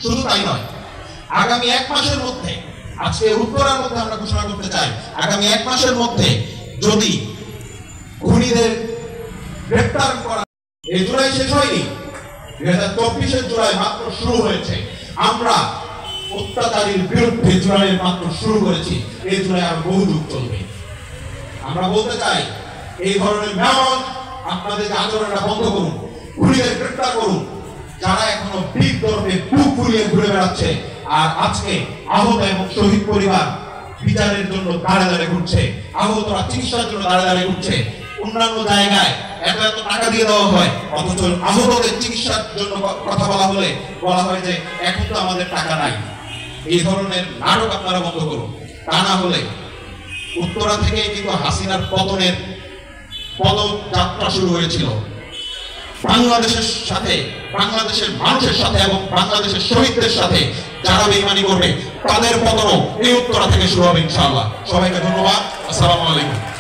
শুধু তাই নয়, আগামী 1 মাসের মধ্যে, আজকে উত্তরার মধ্যে আমরা ঘোষণা করতে চাই, আগামী 1 মাসের মধ্যে যদি খুনিদের গ্রেফতার করা, এই জুলাই শেষ হয়নি, 2024-এর জুলাই মাত্র শুরু হয়েছে। আমরা অত্যাচারীর বিরুদ্ধে জুলাই মাত্র শুরু করেছি, এই জুলাই আর বহু যুগ চলবে। আমরা বলতে চাই, এই ধরনের মেয়র আপনাদের আচরণটা বন্ধ করুন, খুনিদের গ্রেফতার করুন, যারা এখনো বীর দর্পে বুক ফুলিয়ে ঘুরে বেড়াচ্ছে আর আজকে আহত এবং শহীদ পরিবার বিচারের জন্য দাঁড়ে দাঁড়িয়ে ঘুরছে, আহতরা চিকিৎসার জন্য দাঁড়ে দাঁড়িয়ে ঘুরছে। অন্যান্য জায়গায় এত এত টাকা দিয়ে দেওয়া হয়, অথচ আহতদের চিকিৎসার জন্য কথা বলা হলে বলা হয় যে এখন তো আমাদের টাকা নাই। এই ধরনের নাটক আপনারা বন্ধ করুন, তা না হলে উত্তরা থেকে কিন্তু হাসিনার পতনের পদযাত্রা শুরু হয়েছিল। বাংলাদেশের সাথে, বাংলাদেশের মানুষের সাথে এবং বাংলাদেশের শহীদদের সাথে যারা বেঈমানি করবে তাদের পতনও এই উত্তরা থেকে শুরু হবে ইনশাআল্লাহ। সবাইকে ধন্যবাদ। আসসালামু আলাইকুম।